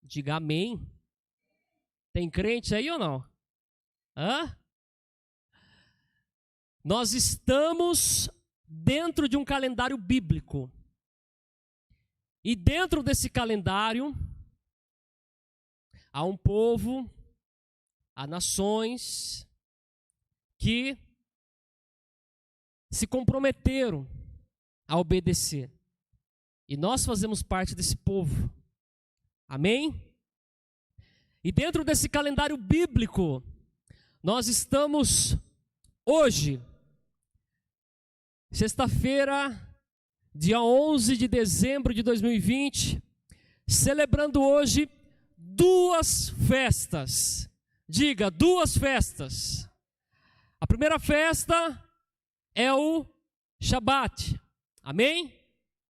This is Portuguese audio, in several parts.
Diga amém. Tem crente aí ou não? Hã? Nós estamos dentro de um calendário bíblico. E dentro desse calendário, há um povo, há nações que se comprometeram a obedecer. E nós fazemos parte desse povo. Amém? E dentro desse calendário bíblico, nós estamos hoje, sexta-feira, dia 11 de dezembro de 2020, celebrando hoje duas festas. Diga, duas festas. A primeira festa é o Shabat. Amém?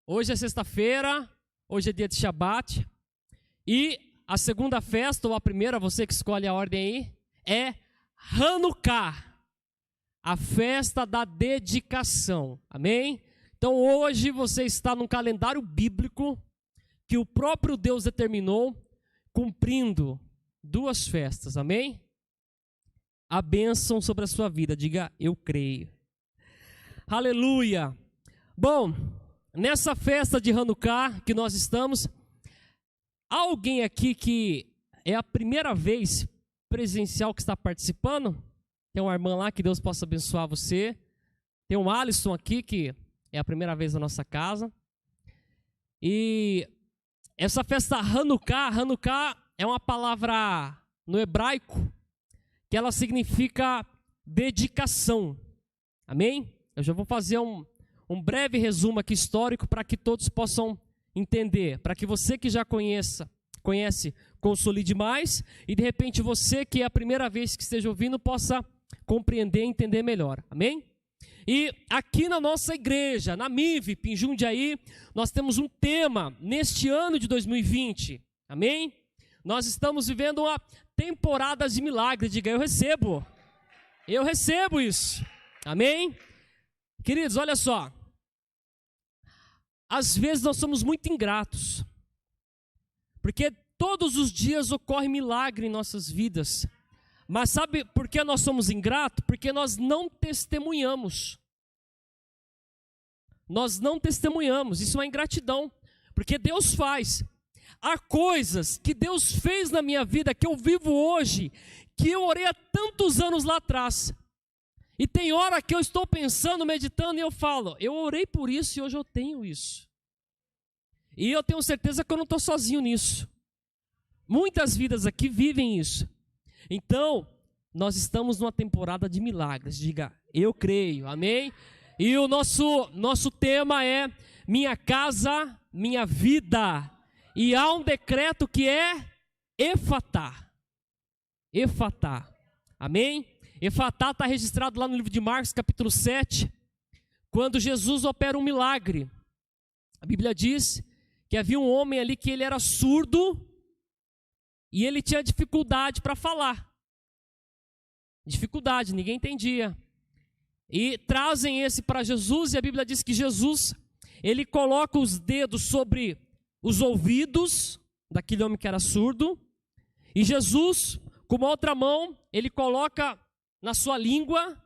Hoje é sexta-feira, hoje é dia de Shabat. E a segunda festa, ou a primeira, você que escolhe a ordem aí, é Hanukkah, a festa da dedicação. Amém? Então hoje você está num calendário bíblico que o próprio Deus determinou, cumprindo duas festas. Amém? A bênção sobre a sua vida. Diga, eu creio. Aleluia. Bom, nessa festa de Hanukkah que nós estamos, há alguém aqui que é a primeira vez presencial que está participando? Tem uma irmã lá, que Deus possa abençoar você. Tem um Alisson aqui, que é a primeira vez na nossa casa. E essa festa Hanukkah é uma palavra no hebraico, que ela significa dedicação. Amém? Eu já vou fazer um breve resumo aqui histórico para que todos possam entender, para que você que já conhece, consolide mais, e de repente você que é a primeira vez que esteja ouvindo possa compreender e entender melhor. Amém? E aqui na nossa igreja, na MIVIP, em Jundiaí, nós temos um tema neste ano de 2020. Amém? Nós estamos vivendo uma temporada de milagres. Diga, eu recebo. Eu recebo isso. Amém? Queridos, olha só. Às vezes nós somos muito ingratos, porque todos os dias ocorre milagre em nossas vidas. Mas sabe por que nós somos ingratos? Porque nós não testemunhamos. Nós não testemunhamos, isso é uma ingratidão, porque Deus faz. Há coisas que Deus fez na minha vida, que eu vivo hoje, que eu orei há tantos anos lá atrás. E tem hora que eu estou pensando, meditando, e eu falo, eu orei por isso e hoje eu tenho isso. E eu tenho certeza que eu não estou sozinho nisso. Muitas vidas aqui vivem isso. Então, nós estamos numa temporada de milagres. Diga, eu creio, amém? E o nosso tema é minha casa, minha vida. E há um decreto que é Efatá. Efatá, amém? Efatá está registrado lá no livro de Marcos, capítulo 7, quando Jesus opera um milagre. A Bíblia diz que havia um homem ali que ele era surdo e ele tinha dificuldade para falar. Dificuldade, ninguém entendia. E trazem esse para Jesus e a Bíblia diz que Jesus, ele coloca os dedos sobre os ouvidos daquele homem que era surdo. E Jesus, com uma outra mão, ele coloca na sua língua,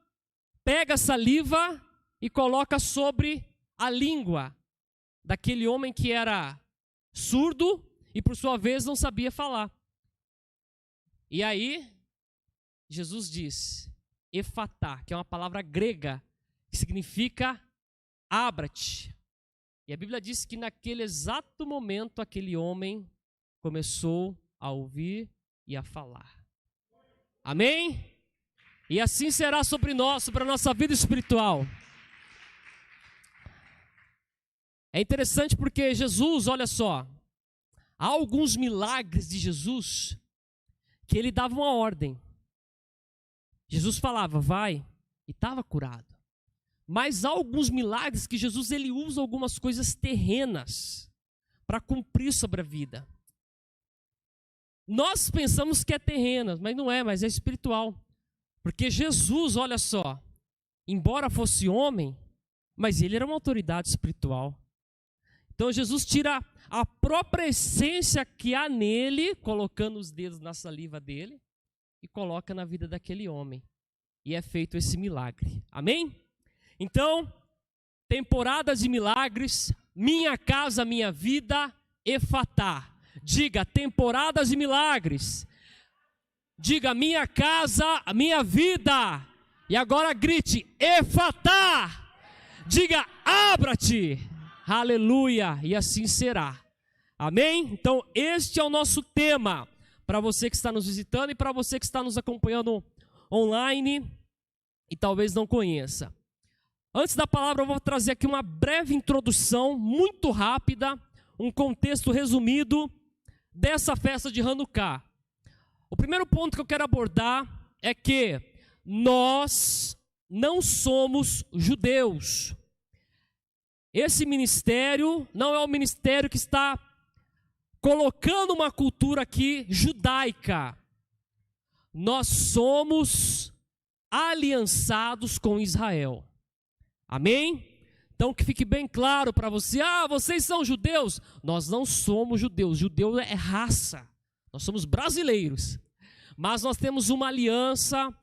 pega a saliva e coloca sobre a língua daquele homem que era surdo e por sua vez não sabia falar. E aí, Jesus diz, Efatá, que é uma palavra grega, que significa abra-te. E a Bíblia diz que naquele exato momento, aquele homem começou a ouvir e a falar. Amém? E assim será sobre nós, sobre a nossa vida espiritual. É interessante porque Jesus, olha só, há alguns milagres de Jesus que ele dava uma ordem. Jesus falava, vai, e estava curado. Mas há alguns milagres que Jesus ele usa algumas coisas terrenas para cumprir sobre a vida. Nós pensamos que é terrena, mas não é, mas é espiritual. Porque Jesus, olha só, embora fosse homem, mas ele era uma autoridade espiritual. Então Jesus tira a própria essência que há nele, colocando os dedos na saliva dele, e coloca na vida daquele homem. E é feito esse milagre. Amém? Então, temporadas de milagres, minha casa, minha vida, Efatá. Diga, temporadas de milagres. Diga, minha casa, minha vida. E agora grite, Efatá. Diga, abra-te. Aleluia. E assim será. Amém? Então, este é o nosso tema. Para você que está nos visitando e para você que está nos acompanhando online e talvez não conheça. Antes da palavra, eu vou trazer aqui uma breve introdução, muito rápida, um contexto resumido dessa festa de Hanukkah. O primeiro ponto que eu quero abordar é que nós não somos judeus. Esse ministério não é um ministério que está colocando uma cultura aqui judaica. Nós somos aliançados com Israel. Amém? Então que fique bem claro para você, vocês são judeus? Nós não somos judeus, judeu é raça, nós somos brasileiros. Mas nós temos uma aliança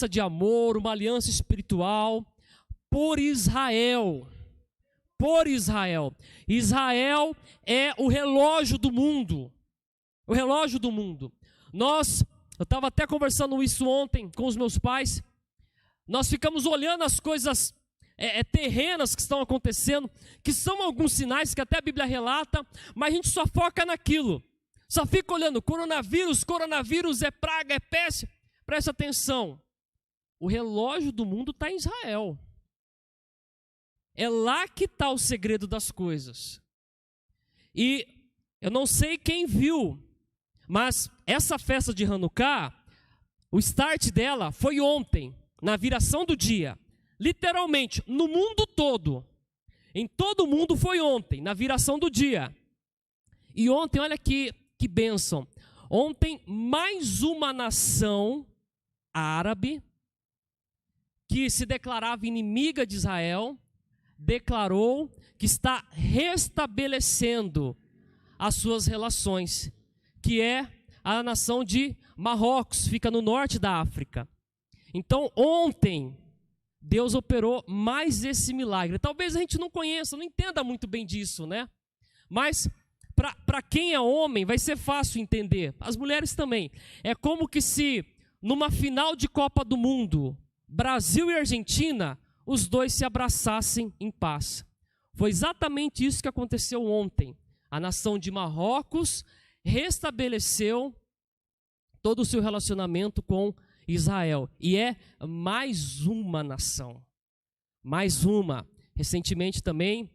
de amor, uma aliança espiritual por Israel. Por Israel. Israel é o relógio do mundo. O relógio do mundo. Eu estava até conversando isso ontem com os meus pais. Nós ficamos olhando as coisas terrenas que estão acontecendo, que são alguns sinais que até a Bíblia relata, mas a gente só foca naquilo. Só fica olhando, coronavírus é praga, é peste. Presta atenção. O relógio do mundo está em Israel. É lá que está o segredo das coisas. E eu não sei quem viu, mas essa festa de Hanukkah, o start dela foi ontem, na viração do dia. Literalmente, no mundo todo. Em todo o mundo foi ontem, na viração do dia. E ontem, olha que bênção. Ontem, mais uma nação árabe, que se declarava inimiga de Israel, declarou que está restabelecendo as suas relações, que é a nação de Marrocos, fica no norte da África. Então, ontem, Deus operou mais esse milagre. Talvez a gente não conheça, não entenda muito bem disso, né? Mas, para quem é homem, vai ser fácil entender. As mulheres também. É como que se, numa final de Copa do Mundo, Brasil e Argentina, os dois se abraçassem em paz. Foi exatamente isso que aconteceu ontem. A nação de Marrocos restabeleceu todo o seu relacionamento com Israel. E é mais uma nação. Mais uma. Recentemente também,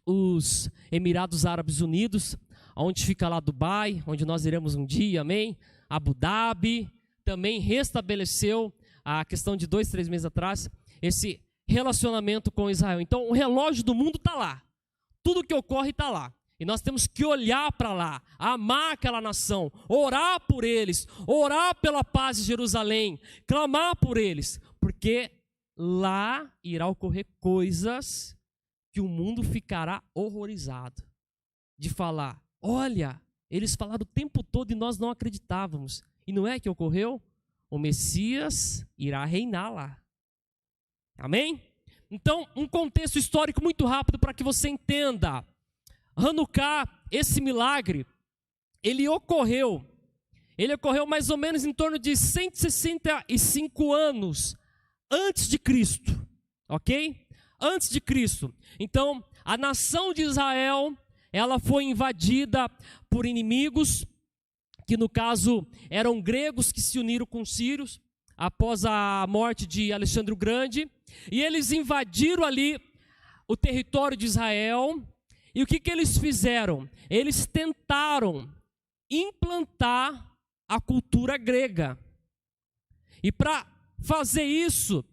os Emirados Árabes Unidos, onde fica lá Dubai, onde nós iremos um dia, amém? Abu Dhabi, também restabeleceu, a questão de 2, 3 meses atrás, esse relacionamento com Israel. Então, o relógio do mundo está lá. Tudo que ocorre está lá. E nós temos que olhar para lá, amar aquela nação, orar por eles, orar pela paz de Jerusalém, clamar por eles, porque lá irá ocorrer coisas que o mundo ficará horrorizado. De falar, olha, eles falaram o tempo todo e nós não acreditávamos. E não é que ocorreu? O Messias irá reinar lá. Amém? Então, um contexto histórico muito rápido para que você entenda. Hanukkah, esse milagre, ele ocorreu mais ou menos em torno de 165 anos antes de Cristo, ok? Antes de Cristo. Então, a nação de Israel, ela foi invadida por inimigos, que no caso eram gregos que se uniram com os sírios, após a morte de Alexandre o Grande, e eles invadiram ali o território de Israel. E o que eles fizeram? Eles tentaram implantar a cultura grega. E para fazer isso,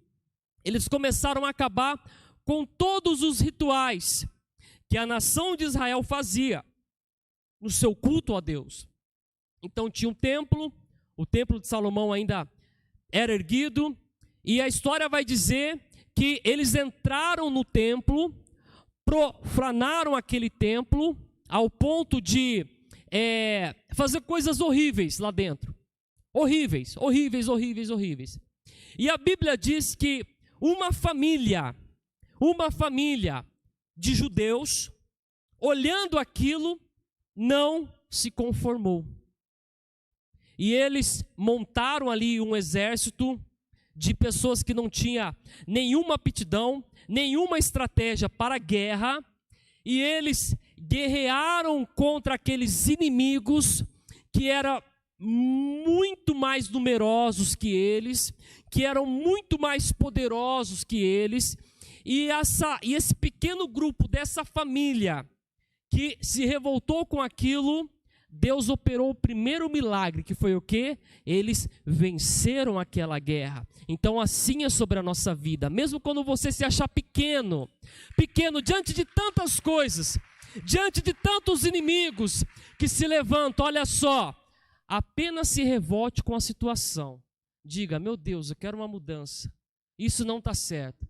eles começaram a acabar com todos os rituais que a nação de Israel fazia no seu culto a Deus. Então tinha um templo, o templo de Salomão ainda era erguido, e a história vai dizer que eles entraram no templo, profanaram aquele templo ao ponto de fazer coisas horríveis lá dentro. Horríveis, horríveis, horríveis, horríveis. E a Bíblia diz que uma família de judeus, olhando aquilo, não se conformou. E eles montaram ali um exército de pessoas que não tinha nenhuma aptidão, nenhuma estratégia para a guerra, e eles guerrearam contra aqueles inimigos que eram muito mais numerosos que eles, que eram muito mais poderosos que eles, e esse pequeno grupo dessa família que se revoltou com aquilo, Deus operou o primeiro milagre, que foi o quê? Eles venceram aquela guerra. Então assim é sobre a nossa vida. Mesmo quando você se achar pequeno diante de tantas coisas, diante de tantos inimigos que se levantam, olha só, apenas se revolte com a situação. Diga, meu Deus, eu quero uma mudança. Isso não está certo.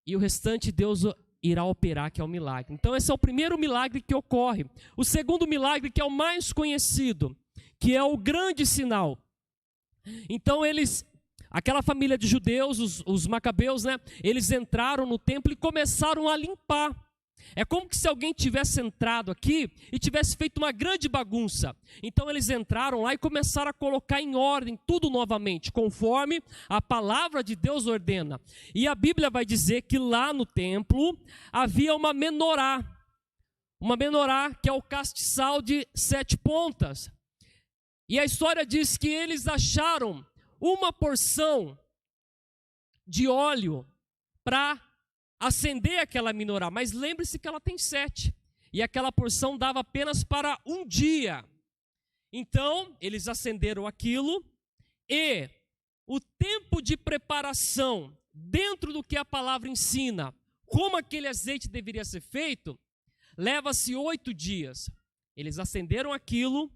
E o restante Deus irá operar, que é o milagre. Então esse é o primeiro milagre que ocorre. O segundo milagre, que é o mais conhecido, que é o grande sinal. Então aquela família de judeus, os macabeus, né? Eles entraram no templo e começaram a limpar. É como se alguém tivesse entrado aqui e tivesse feito uma grande bagunça. Então eles entraram lá e começaram a colocar em ordem tudo novamente, conforme a palavra de Deus ordena. E a Bíblia vai dizer que lá no templo havia uma menorá que é o castiçal de 7 pontas. E a história diz que eles acharam uma porção de óleo para acender aquela menorá, mas lembre-se que ela tem 7, e aquela porção dava apenas para um dia. Então, eles acenderam aquilo, e o tempo de preparação, dentro do que a palavra ensina, como aquele azeite deveria ser feito, leva-se 8 dias. Eles acenderam aquilo,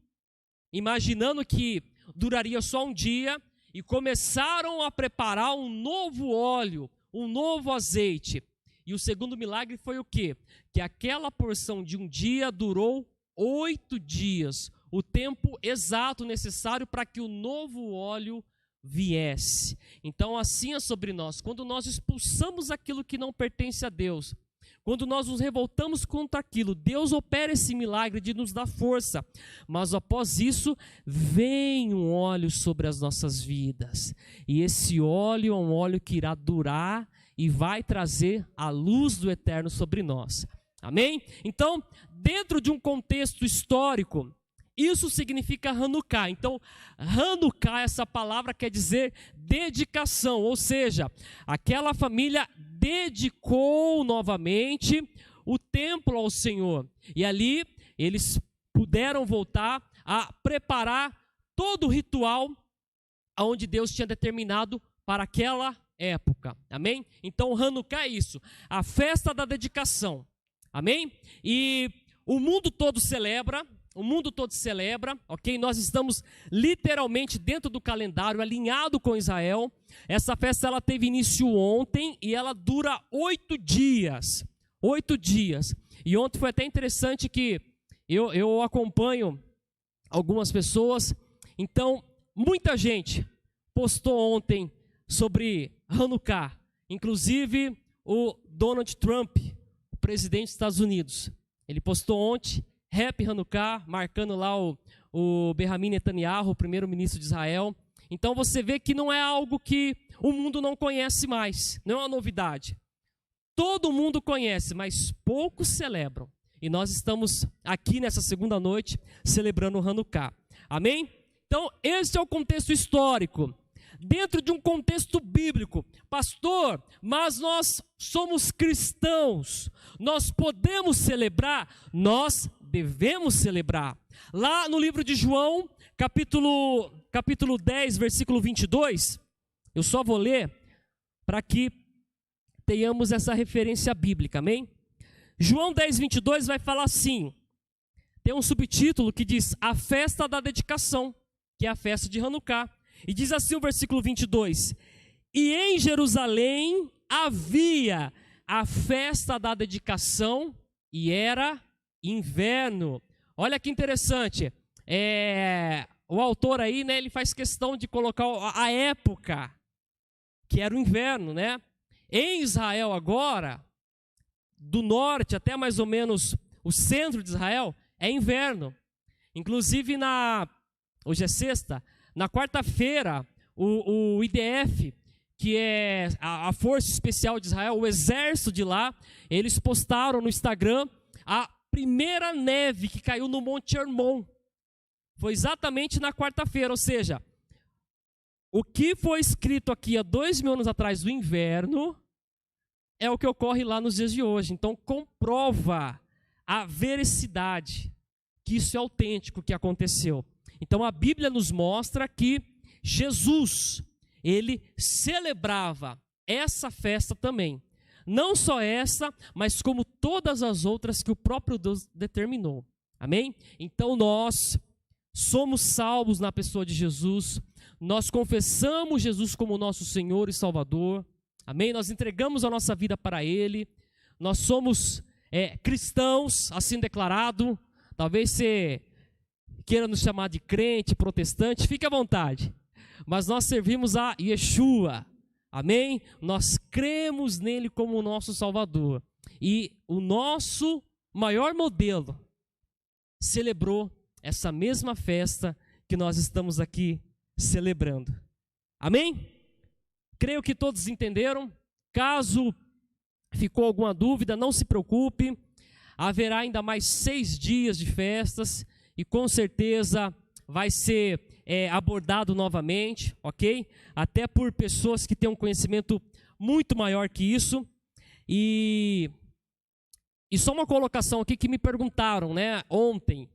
imaginando que duraria só um dia, e começaram a preparar um novo óleo, um novo azeite. E o segundo milagre foi o quê? Que aquela porção de um dia durou 8 dias, o tempo exato necessário para que o novo óleo viesse. Então assim é sobre nós, quando nós expulsamos aquilo que não pertence a Deus, quando nós nos revoltamos contra aquilo, Deus opera esse milagre de nos dar força, mas após isso, vem um óleo sobre as nossas vidas, e esse óleo é um óleo que irá durar e vai trazer a luz do eterno sobre nós, amém? Então, dentro de um contexto histórico, isso significa Hanukkah. Então, Hanukkah, essa palavra quer dizer dedicação, ou seja, aquela família dedicou novamente o templo ao Senhor. E ali eles puderam voltar a preparar todo o ritual onde Deus tinha determinado para aquela época. Amém? Então, Hanukkah é isso, a festa da dedicação. Amém? E o mundo todo celebra. Ok? Nós estamos literalmente dentro do calendário, alinhado com Israel. Essa festa ela teve início ontem e ela dura 8 dias. 8 dias. E ontem foi até interessante que eu acompanho algumas pessoas. Então, muita gente postou ontem sobre Hanukkah. Inclusive o Donald Trump, o presidente dos Estados Unidos. Ele postou ontem Happy Hanukkah, marcando lá o Benjamin Netanyahu, o primeiro-ministro de Israel. Então você vê que não é algo que o mundo não conhece mais, não é uma novidade. Todo mundo conhece, mas poucos celebram. E nós estamos aqui nessa segunda noite celebrando o Hanukkah. Amém? Então esse é o contexto histórico. Dentro de um contexto bíblico, pastor, mas nós somos cristãos, nós podemos celebrar, nós devemos celebrar. Lá no livro de João, capítulo 10, versículo 22, eu só vou ler para que tenhamos essa referência bíblica, amém? João 10, 22 vai falar assim, tem um subtítulo que diz, a festa da dedicação, que é a festa de Hanukkah. E diz assim o versículo 22, e em Jerusalém havia a festa da dedicação e era inverno. Olha que interessante. O autor aí, né, ele faz questão de colocar a época, que era o inverno, né? Em Israel agora, do norte até mais ou menos o centro de Israel, é inverno. Inclusive, hoje é sexta, na quarta-feira, o IDF, que é a Força Especial de Israel, o exército de lá, eles postaram no Instagram a primeira neve que caiu no Monte Hermon. Foi exatamente na quarta-feira, ou seja, o que foi escrito aqui há 2000 anos atrás do inverno é o que ocorre lá nos dias de hoje. Então, comprova a veracidade, que isso é autêntico, que aconteceu. Então, a Bíblia nos mostra que Jesus, ele celebrava essa festa também. Não só essa, mas como todas as outras que o próprio Deus determinou. Amém? Então, nós somos salvos na pessoa de Jesus, nós confessamos Jesus como nosso Senhor e Salvador, amém? Nós entregamos a nossa vida para Ele, nós somos cristãos, assim declarado. Talvez você queira nos chamar de crente, protestante, fique à vontade, mas nós servimos a Yeshua, amém? Nós cremos nele como o nosso Salvador, e o nosso maior modelo celebrou essa mesma festa que nós estamos aqui celebrando. Amém? Creio que todos entenderam. Caso ficou alguma dúvida, não se preocupe. Haverá ainda mais 6 dias de festas e com certeza vai ser abordado novamente, ok? Até por pessoas que têm um conhecimento muito maior que isso. E só uma colocação aqui que me perguntaram, né, ontem.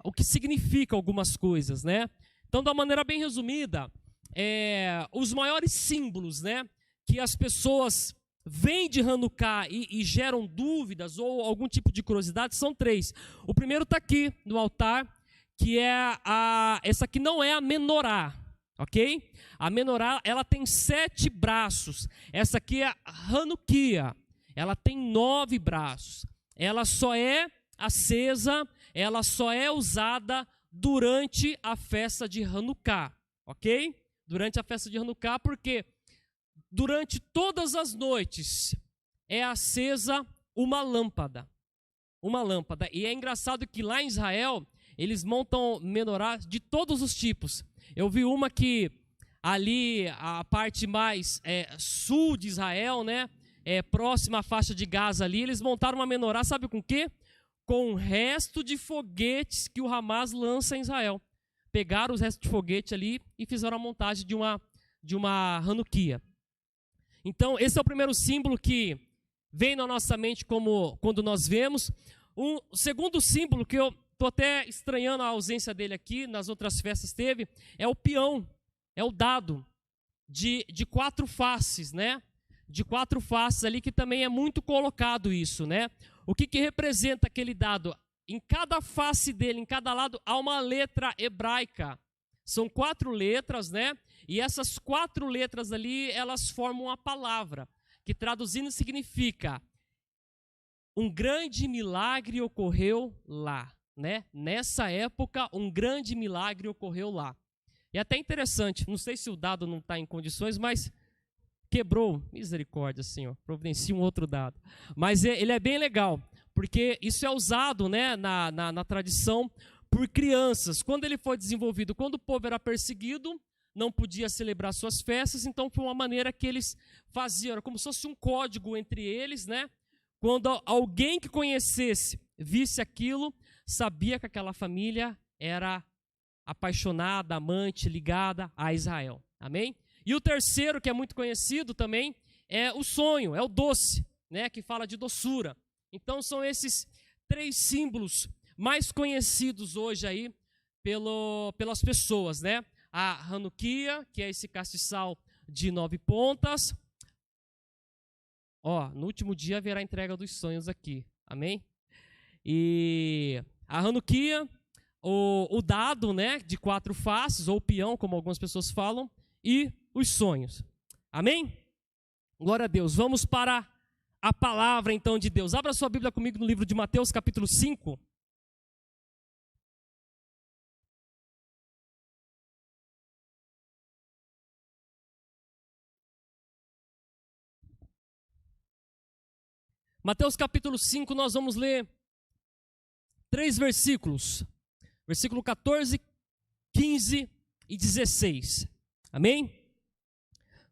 O que significa algumas coisas, né? Então, de uma maneira bem resumida, os maiores símbolos, né, que as pessoas veem de Hanukkah e geram dúvidas ou algum tipo de curiosidade são 3. O primeiro está aqui no altar, que essa aqui não é a menorá, ok? A menorá, ela tem 7 braços. Essa aqui é a Hanukkah, ela tem 9 braços. Ela só é acesa, ela só é usada durante a festa de Hanukkah, ok? Durante a festa de Hanukkah, porque durante todas as noites é acesa uma lâmpada. Uma lâmpada. E é engraçado que lá em Israel, eles montam menorá de todos os tipos. Eu vi uma que ali, a parte mais sul de Israel, né? Próxima à faixa de Gaza ali, eles montaram uma menorá, sabe com o quê? Com o resto de foguetes que o Hamas lança em Israel. Pegaram os restos de foguete ali e fizeram a montagem de uma Hanukkah. Então, esse é o primeiro símbolo que vem na nossa mente como quando nós vemos. O segundo símbolo, que eu estou até estranhando a ausência dele aqui, nas outras festas teve, é o peão, é o dado de 4 faces, né? De 4 faces ali, que também é muito colocado isso, né? O que representa aquele dado? Em cada face dele, em cada lado, há uma letra hebraica. São 4 letras, né? E essas 4 letras ali, elas formam uma palavra, que traduzindo significa: um grande milagre ocorreu lá, né? Nessa época, um grande milagre ocorreu lá. É até interessante, não sei se o dado não está em condições, mas quebrou, misericórdia, Senhor, providencia um outro dado. Mas ele é bem legal, porque isso é usado, né, na tradição por crianças. Quando ele foi desenvolvido, quando o povo era perseguido, não podia celebrar suas festas, então foi uma maneira que eles faziam, era como se fosse um código entre eles, né? Quando alguém que conhecesse, visse aquilo, sabia que aquela família era apaixonada, amante, ligada a Israel. Amém? E o terceiro, que é muito conhecido também, é o sonho, é o doce, né, que fala de doçura. Então são esses 3 símbolos mais conhecidos hoje aí pelas pessoas, né? A Hanukkah, que é esse castiçal de 9 pontas. No último dia haverá a entrega dos sonhos aqui, amém? E a Hanukkah, o dado, né, de 4 faces, ou peão, como algumas pessoas falam, e os sonhos. Amém? Glória a Deus. Vamos para a palavra então de Deus. Abra sua Bíblia comigo no livro de Mateus, capítulo 5. Mateus capítulo 5, nós vamos ler 3 versículos. Versículo 14, 15 e 16. Amém?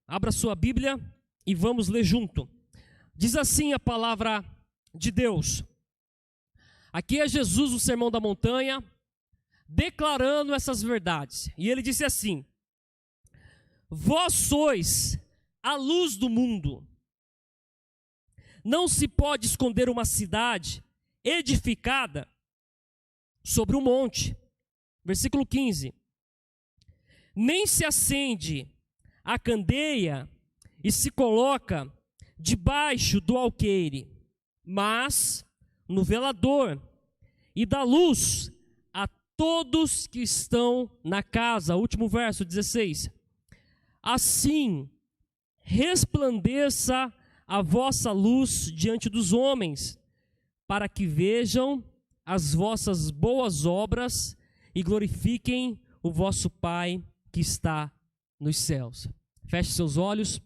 Abra sua Bíblia e vamos ler junto. Diz assim a palavra de Deus. Aqui é Jesus no Sermão da Montanha, declarando essas verdades. E ele disse assim: vós sois a luz do mundo. Não se pode esconder uma cidade edificada sobre um monte. Versículo 15. Nem se acende a candeia e se coloca debaixo do alqueire, mas no velador, e dá luz a todos que estão na casa. Último verso, 16. Assim resplandeça a vossa luz diante dos homens, para que vejam as vossas boas obras e glorifiquem o vosso Pai que está nos céus. Feche seus olhos.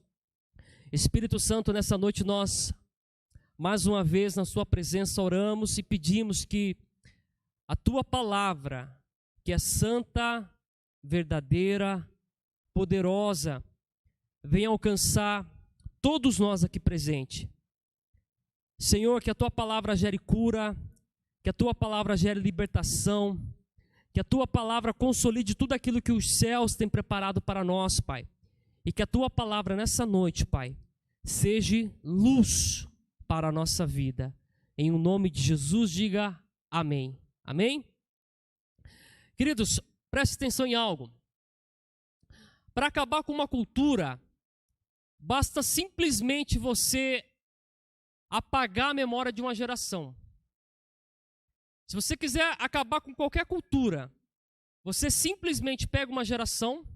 Espírito Santo, nessa noite nós, mais uma vez na sua presença, oramos e pedimos que a tua palavra, que é santa, verdadeira, poderosa, venha alcançar todos nós aqui presentes. Senhor, que a tua palavra gere cura, que a tua palavra gere libertação, que a tua palavra consolide tudo aquilo que os céus têm preparado para nós, Pai. E que a tua palavra nessa noite, Pai, seja luz para a nossa vida. Em o nome de Jesus, diga amém. Amém? Queridos, preste atenção em algo. Para acabar com uma cultura, basta simplesmente você apagar a memória de uma geração. Se você quiser acabar com qualquer cultura, você simplesmente pega uma geração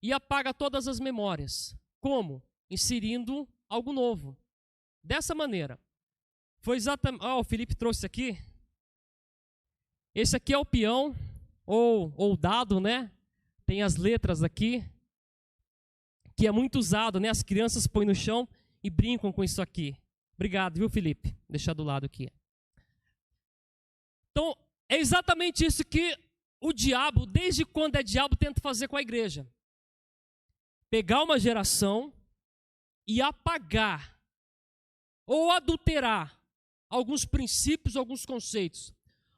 e apaga todas as memórias. Como? Inserindo algo novo. Dessa maneira. Foi exatamente... o Felipe trouxe aqui. Esse aqui é o peão, ou dado, né? Tem as letras aqui, que é muito usado, né? As crianças põem no chão e brincam com isso aqui. Obrigado, viu, Felipe? Deixar do lado aqui. Então, é exatamente isso que o diabo, desde quando é diabo, tenta fazer com a igreja. Pegar uma geração e apagar ou adulterar alguns princípios, alguns conceitos.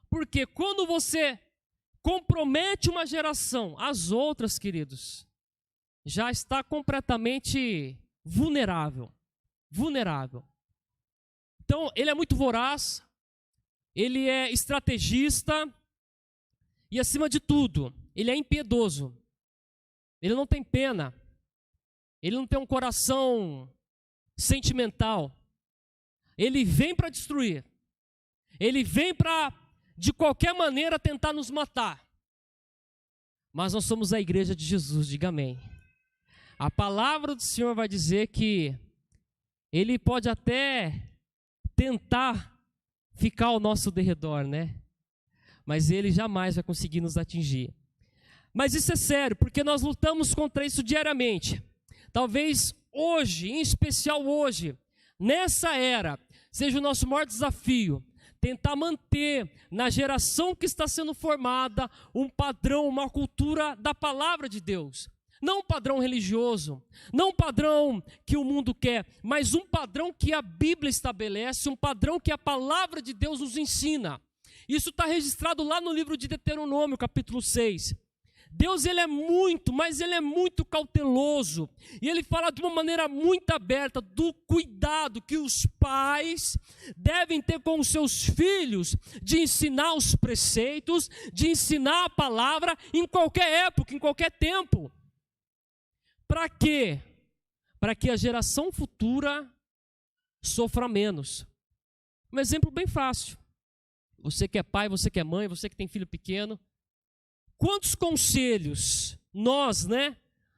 Porque quando você compromete uma geração, as outras, queridos, já está completamente vulnerável. Então, ele é muito voraz, ele é estrategista e, acima de tudo, ele é impiedoso. Ele não tem pena. Ele não tem um coração sentimental. Ele vem para destruir. Ele vem para, de qualquer maneira, tentar nos matar. Mas nós somos a igreja de Jesus, diga amém. A palavra do Senhor vai dizer que ele pode até tentar ficar ao nosso derredor, né? Mas ele jamais vai conseguir nos atingir. Mas isso é sério, porque nós lutamos contra isso diariamente. Talvez hoje, em especial hoje, nessa era, seja o nosso maior desafio, tentar manter na geração que está sendo formada um padrão, uma cultura da palavra de Deus. Não um padrão religioso, não um padrão que o mundo quer, mas um padrão que a Bíblia estabelece, um padrão que a palavra de Deus nos ensina. Isso está registrado lá no livro de Deuteronômio, capítulo 6. Deus, ele é muito, mas ele é muito cauteloso. E ele fala de uma maneira muito aberta do cuidado que os pais devem ter com os seus filhos, de ensinar os preceitos, de ensinar a palavra em qualquer época, em qualquer tempo. Para quê? Para que a geração futura sofra menos. Um exemplo bem fácil. Você que é pai, você que é mãe, você que tem filho pequeno. Quantos conselhos nós,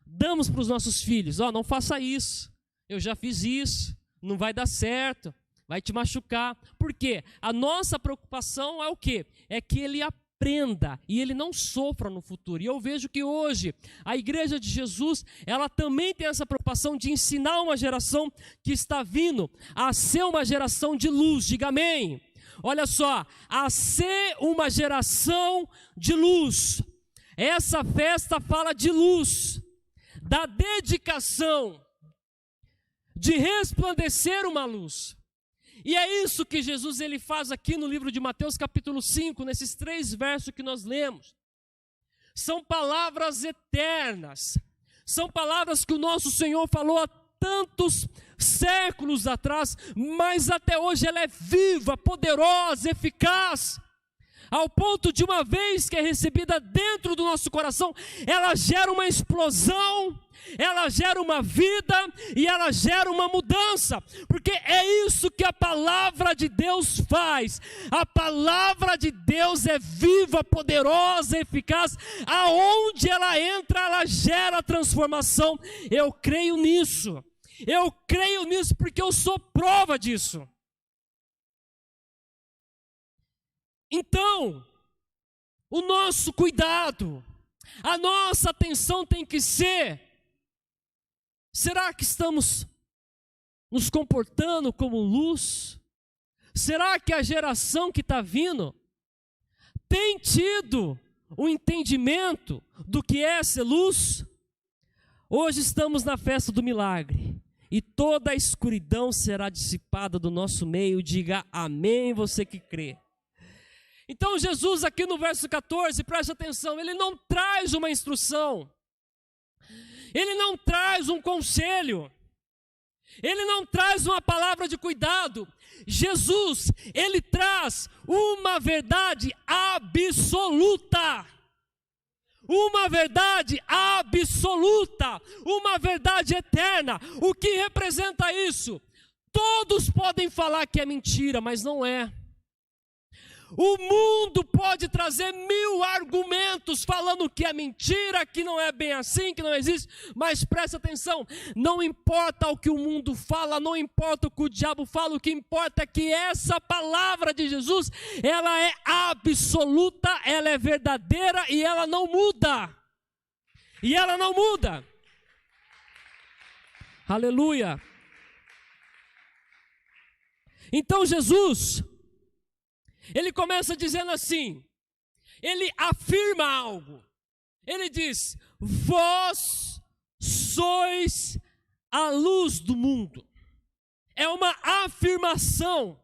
damos para os nossos filhos? Não faça isso, eu já fiz isso, não vai dar certo, vai te machucar. Por quê? A nossa preocupação é o quê? É que ele aprenda e ele não sofra no futuro. E eu vejo que hoje a igreja de Jesus, ela também tem essa preocupação de ensinar uma geração que está vindo a ser uma geração de luz. Diga amém. Olha só, a ser uma geração de luz. Essa festa fala de luz, da dedicação, de resplandecer uma luz. E é isso que Jesus ele faz aqui no livro de Mateus capítulo 5, nesses 3 versos que nós lemos. São palavras eternas, são palavras que o nosso Senhor falou há tantos séculos atrás, mas até hoje ela é viva, poderosa, eficaz, ao ponto de uma vez que é recebida dentro do nosso coração, ela gera uma explosão, ela gera uma vida e ela gera uma mudança, porque é isso que a palavra de Deus faz. A palavra de Deus é viva, poderosa, eficaz, aonde ela entra, ela gera transformação. Eu creio nisso porque eu sou prova disso. Então, o nosso cuidado, a nossa atenção tem que ser: será que estamos nos comportando como luz? Será que a geração que está vindo tem tido o entendimento do que é ser luz? Hoje estamos na festa do milagre e toda a escuridão será dissipada do nosso meio. Diga amém, você que crê. Então Jesus aqui no verso 14, preste atenção, ele não traz uma instrução, ele não traz um conselho, ele não traz uma palavra de cuidado. Jesus, ele traz uma verdade absoluta, uma verdade absoluta, uma verdade eterna. O que representa isso? Todos podem falar que é mentira, mas não é. O mundo pode trazer 1000 argumentos falando que é mentira, que não é bem assim, que não existe, mas presta atenção, não importa o que o mundo fala, não importa o que o diabo fala, o que importa é que essa palavra de Jesus, ela é absoluta, ela é verdadeira e ela não muda. E ela não muda. Aleluia. Então Jesus, ele começa dizendo assim, ele afirma algo, ele diz: vós sois a luz do mundo. É uma afirmação.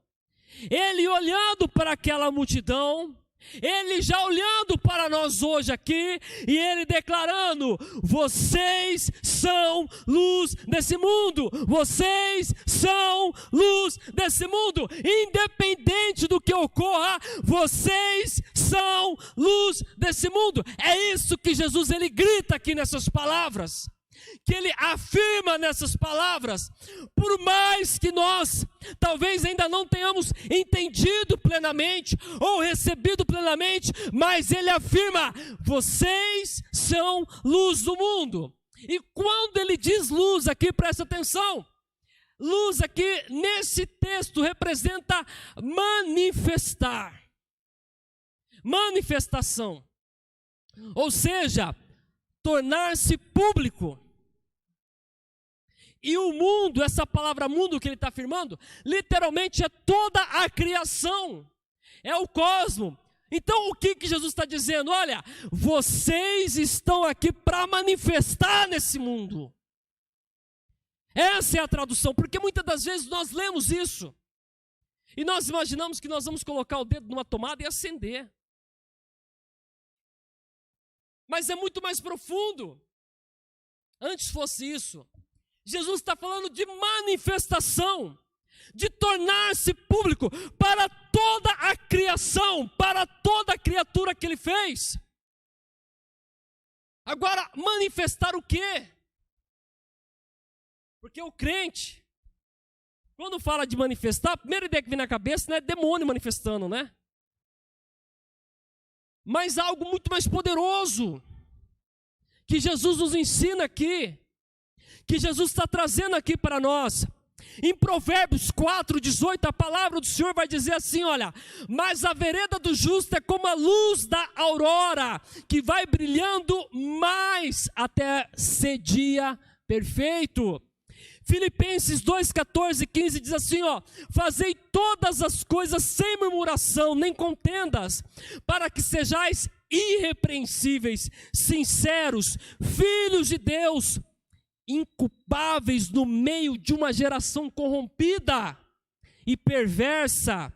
Ele olhando para aquela multidão, ele já olhando para nós hoje aqui, e ele declarando: vocês são luz desse mundo, vocês são luz desse mundo, independente do que ocorra, vocês são luz desse mundo. É isso que Jesus ele grita aqui nessas palavras, que ele afirma nessas palavras. Por mais que nós talvez ainda não tenhamos entendido plenamente ou recebido plenamente, mas ele afirma: vocês são luz do mundo. E quando ele diz luz aqui, presta atenção, luz aqui nesse texto representa manifestar, manifestação, ou seja, tornar-se público. E o mundo, essa palavra mundo que ele está afirmando, literalmente é toda a criação, é o cosmos. Então o que Jesus está dizendo? Olha, vocês estão aqui para manifestar nesse mundo. Essa é a tradução, porque muitas das vezes nós lemos isso e nós imaginamos que nós vamos colocar o dedo numa tomada e acender. Mas é muito mais profundo. Antes fosse isso, Jesus está falando de manifestação, de tornar-se público para toda a criação, para toda a criatura que ele fez. Agora, manifestar o quê? Porque o crente, quando fala de manifestar, a primeira ideia que vem na cabeça não é demônio manifestando, né? Mas algo muito mais poderoso, que Jesus nos ensina aqui, que Jesus está trazendo aqui para nós. Em Provérbios 4:18, a palavra do Senhor vai dizer assim, olha: mas a vereda do justo é como a luz da aurora, que vai brilhando mais até ser dia perfeito. Filipenses 2:14 e 15 diz assim, ó: fazei todas as coisas sem murmuração, nem contendas, para que sejais irrepreensíveis, sinceros, filhos de Deus, inculpáveis no meio de uma geração corrompida e perversa,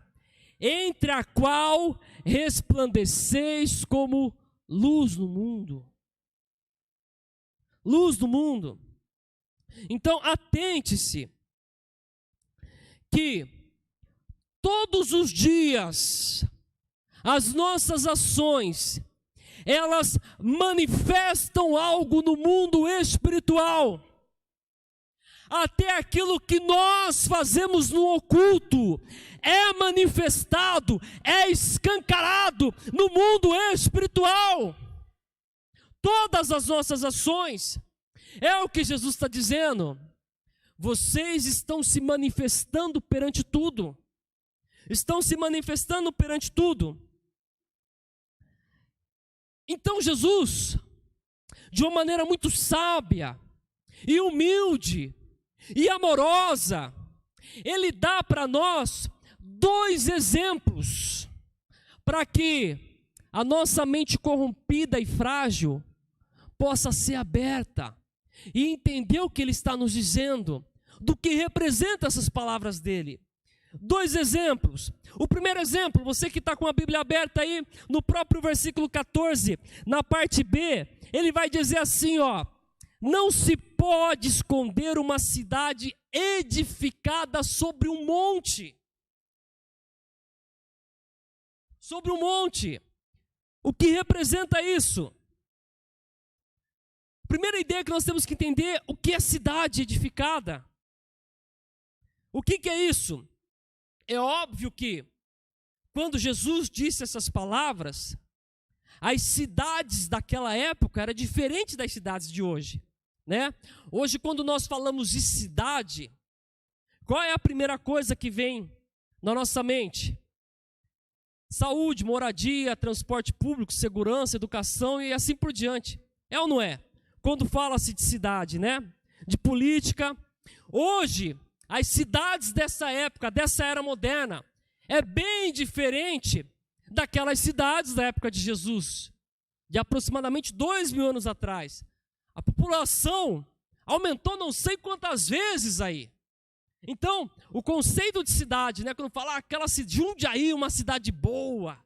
entre a qual resplandeceis como luz no mundo. Luz do mundo. Então, atente-se que todos os dias as nossas ações, elas manifestam algo no mundo espiritual. Até aquilo que nós fazemos no oculto é manifestado, é escancarado no mundo espiritual. Todas as nossas ações. É o que Jesus está dizendo. Vocês estão se manifestando perante tudo. Estão se manifestando perante tudo. Então Jesus, de uma maneira muito sábia, e humilde, e amorosa, Ele dá para nós 2 exemplos, para que a nossa mente corrompida e frágil possa ser aberta, e entender o que Ele está nos dizendo, do que representa essas palavras dEle. 2 exemplos. O primeiro exemplo, você que está com a Bíblia aberta aí, no próprio versículo 14, na parte B, ele vai dizer assim, ó: não se pode esconder uma cidade edificada sobre um monte. Sobre um monte. O que representa isso? Primeira ideia que nós temos que entender, o que é cidade edificada? O que é isso? É óbvio que, quando Jesus disse essas palavras, as cidades daquela época eram diferentes das cidades de hoje, né? Hoje, quando nós falamos de cidade, qual é a primeira coisa que vem na nossa mente? Saúde, moradia, transporte público, segurança, educação e assim por diante. É ou não é? Quando fala-se de cidade, né? De política. Hoje, as cidades dessa época, dessa era moderna, é bem diferente daquelas cidades da época de Jesus, de aproximadamente 2.000 anos atrás. A população aumentou não sei quantas vezes aí. Então, o conceito de cidade, né, quando fala aquela Jundiaí, uma cidade boa,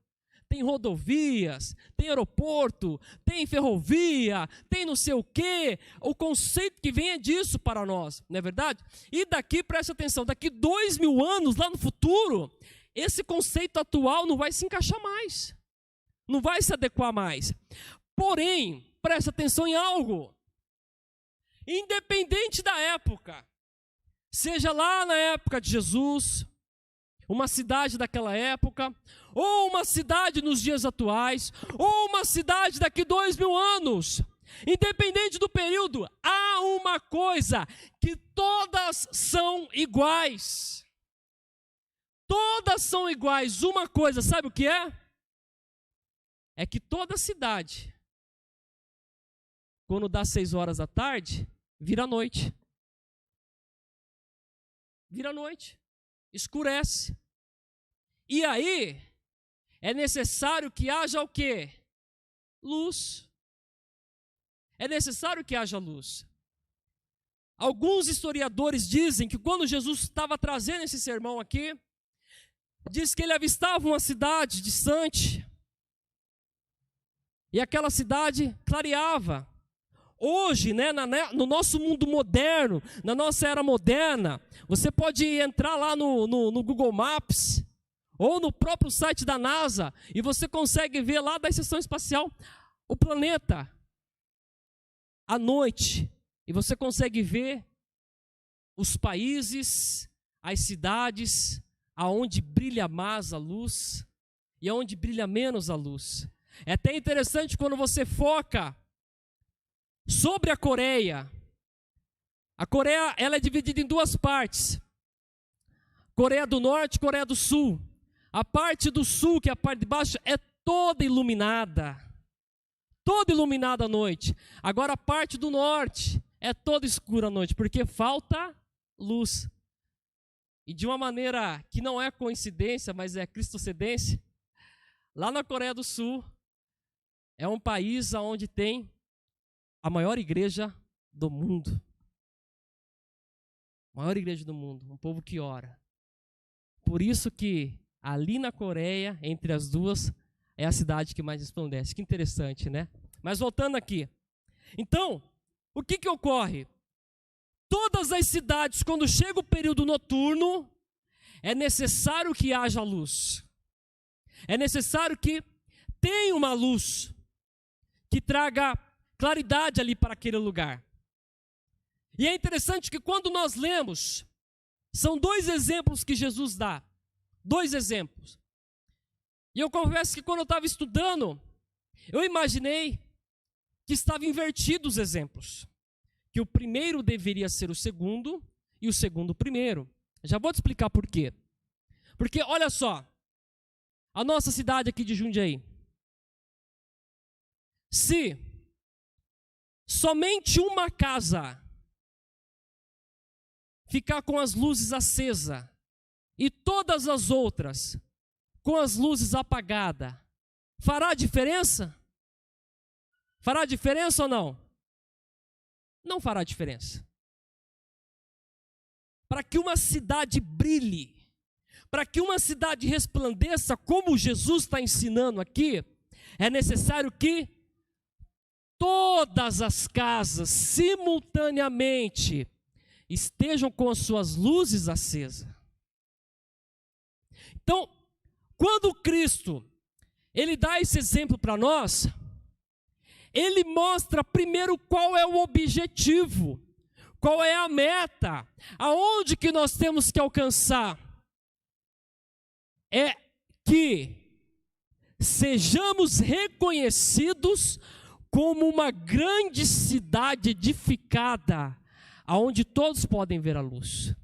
tem rodovias, tem aeroporto, tem ferrovia, tem não sei o quê. O conceito que vem é disso para nós, não é verdade? E daqui, preste atenção, daqui 2.000 anos, lá no futuro, esse conceito atual não vai se encaixar mais. Não vai se adequar mais. Porém, preste atenção em algo. Independente da época, seja lá na época de Jesus, uma cidade daquela época, ou uma cidade nos dias atuais, ou uma cidade daqui 2.000 anos, independente do período, há uma coisa, que todas são iguais. Todas são iguais. Uma coisa, sabe o que é? É que toda cidade, quando dá 6 horas da tarde, vira noite. Vira noite. Escurece. E aí, é necessário que haja o quê? Luz. É necessário que haja luz. Alguns historiadores dizem que quando Jesus estava trazendo esse sermão aqui, diz que ele avistava uma cidade distante, e aquela cidade clareava. Hoje, né, no nosso mundo moderno, na nossa era moderna, você pode entrar lá no Google Maps, ou no próprio site da NASA, e você consegue ver lá da estação espacial o planeta à noite. E você consegue ver os países, as cidades, aonde brilha mais a luz e aonde brilha menos a luz. É até interessante quando você foca sobre a Coreia. A Coreia, ela é dividida em 2 partes. Coreia do Norte e Coreia do Sul. A parte do sul, que é a parte de baixo, é toda iluminada à noite. Agora a parte do norte é toda escura à noite, porque falta luz. E de uma maneira que não é coincidência, mas é cristocedência, lá na Coreia do Sul, é um país onde tem a maior igreja do mundo. Maior igreja do mundo, um povo que ora. Por isso que ali na Coreia, entre as duas, é a cidade que mais resplandece. Que interessante, né? Mas voltando aqui. Então, o que ocorre? Todas as cidades, quando chega o período noturno, é necessário que haja luz. É necessário que tenha uma luz que traga claridade ali para aquele lugar. E é interessante que quando nós lemos, são 2 exemplos que Jesus dá. 2 exemplos. E eu confesso que quando eu estava estudando, eu imaginei que estava invertido os exemplos. Que o primeiro deveria ser o segundo e o segundo o primeiro. Já vou te explicar por quê. Porque, olha só, a nossa cidade aqui de Jundiaí. Se somente uma casa ficar com as luzes acesas e todas as outras com as luzes apagadas, fará diferença? Fará diferença ou não? Não fará diferença. Para que uma cidade brilhe, para que uma cidade resplandeça, como Jesus está ensinando aqui, é necessário que todas as casas, simultaneamente, estejam com as suas luzes acesas. Então, quando Cristo, Ele dá esse exemplo para nós, Ele mostra primeiro qual é o objetivo, qual é a meta, aonde que nós temos que alcançar. É que sejamos reconhecidos como uma grande cidade edificada, aonde todos podem ver a luz.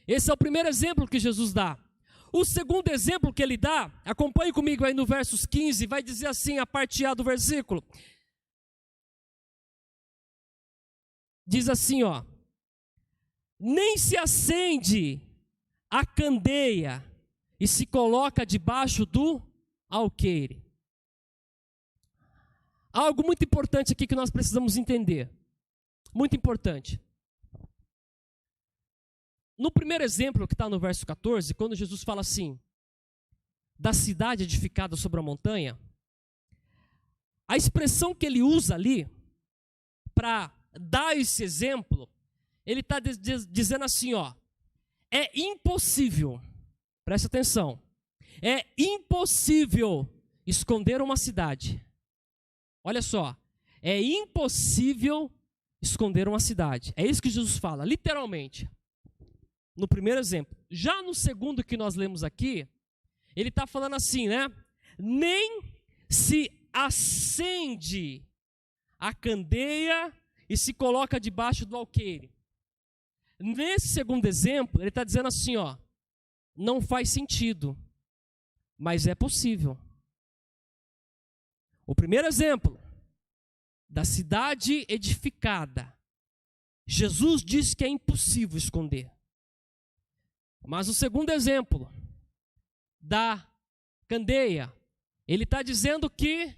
Esse é o primeiro exemplo que Jesus dá. O segundo exemplo que ele dá, acompanhe comigo aí no versos 15, vai dizer assim, a parte A do versículo. Diz assim, ó: nem se acende a candeia e se coloca debaixo do alqueire. Algo muito importante aqui que nós precisamos entender. Muito importante. No primeiro exemplo que está no verso 14, quando Jesus fala assim, da cidade edificada sobre a montanha, a expressão que ele usa ali, para dar esse exemplo, ele está dizendo assim, ó, é impossível, presta atenção, é impossível esconder uma cidade. Olha só, é impossível esconder uma cidade. É isso que Jesus fala, literalmente. No primeiro exemplo. Já no segundo que nós lemos aqui, ele está falando assim, né? Nem se acende a candeia e se coloca debaixo do alqueire. Nesse segundo exemplo, ele está dizendo assim, ó, não faz sentido, mas é possível. O primeiro exemplo, da cidade edificada, Jesus disse que é impossível esconder. Mas o segundo exemplo, da candeia, ele está dizendo que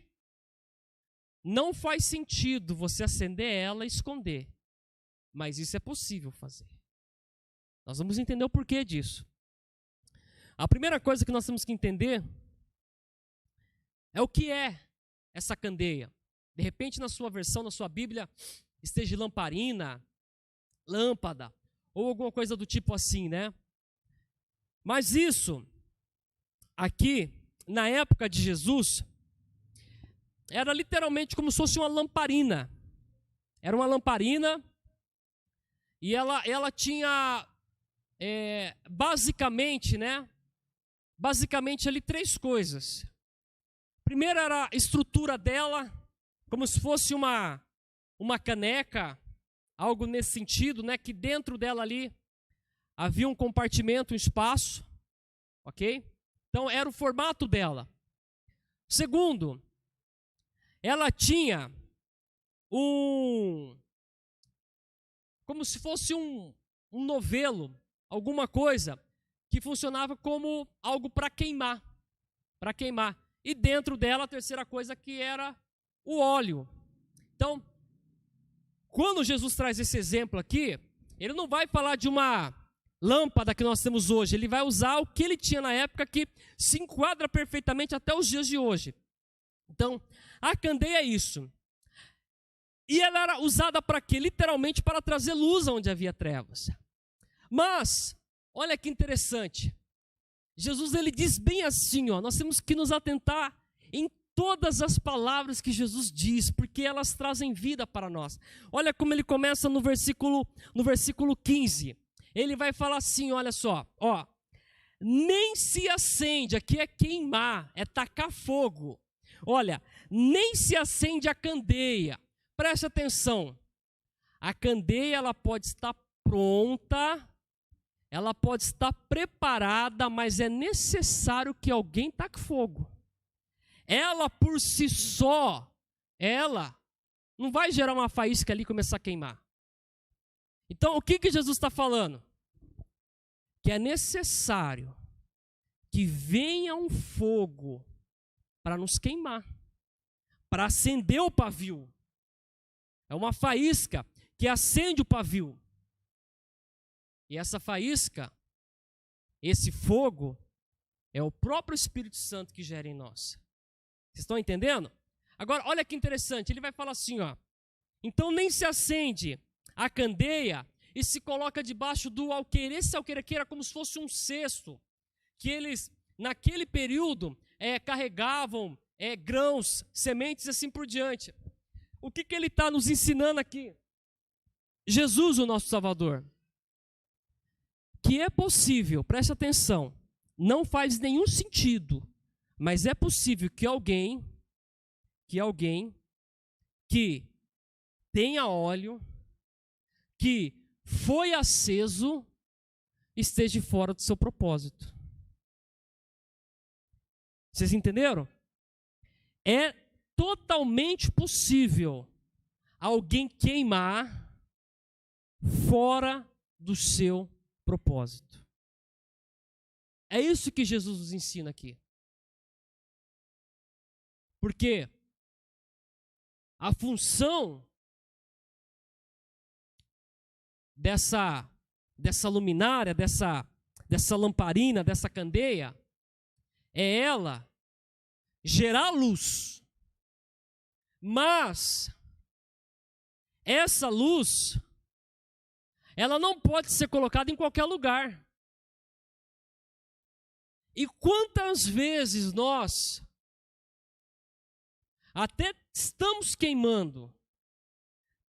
não faz sentido você acender ela e esconder. Mas isso é possível fazer. Nós vamos entender o porquê disso. A primeira coisa que nós temos que entender é o que é essa candeia. De repente, na sua versão, na sua Bíblia, esteja lamparina, lâmpada, ou alguma coisa do tipo assim, né? Mas isso, aqui, na época de Jesus, era literalmente como se fosse uma lamparina. Era uma lamparina e ela tinha, basicamente, né? Basicamente ali 3 coisas. Primeiro era a estrutura dela, como se fosse uma caneca, algo nesse sentido, né? Que dentro dela ali havia um compartimento, um espaço, ok? Então era o formato dela. Segundo, ela tinha como se fosse um novelo, alguma coisa que funcionava como algo para queimar. E dentro dela, a terceira coisa que era o óleo. Então, quando Jesus traz esse exemplo aqui, ele não vai falar de uma lâmpada que nós temos hoje, ele vai usar o que ele tinha na época que se enquadra perfeitamente até os dias de hoje. Então, a candeia é isso. E ela era usada para quê? Literalmente para trazer luz onde havia trevas. Mas, olha que interessante. Jesus, ele diz bem assim, ó, nós temos que nos atentar em todas as palavras que Jesus diz, porque elas trazem vida para nós. Olha como ele começa no versículo 15. Ele vai falar assim, olha só, ó. Nem se acende, aqui é queimar, é tacar fogo. Olha, nem se acende a candeia. Preste atenção. A candeia, ela pode estar pronta, ela pode estar preparada, mas é necessário que alguém taque fogo. Ela por si só, ela não vai gerar uma faísca ali e começar a queimar. Então, o que Jesus está falando? Que é necessário que venha um fogo para nos queimar, para acender o pavio. É uma faísca que acende o pavio. E essa faísca, esse fogo, é o próprio Espírito Santo que gera em nós. Vocês estão entendendo? Agora, olha que interessante, ele vai falar assim, ó. Então nem se acende a candeia e se coloca debaixo do alqueire. Esse alqueire aqui era como se fosse um cesto, que eles, naquele período, carregavam grãos, sementes e assim por diante. O que ele está nos ensinando aqui? Jesus, o nosso Salvador. Que é possível, preste atenção, não faz nenhum sentido, mas é possível que alguém que tenha óleo, que foi aceso, esteja fora do seu propósito. Vocês entenderam? É totalmente possível alguém queimar fora do seu propósito. É isso que Jesus nos ensina aqui. Porque a função dessa luminária, dessa lamparina, dessa candeia, é ela gerar luz. Mas essa luz, ela não pode ser colocada em qualquer lugar. E quantas vezes nós até estamos queimando,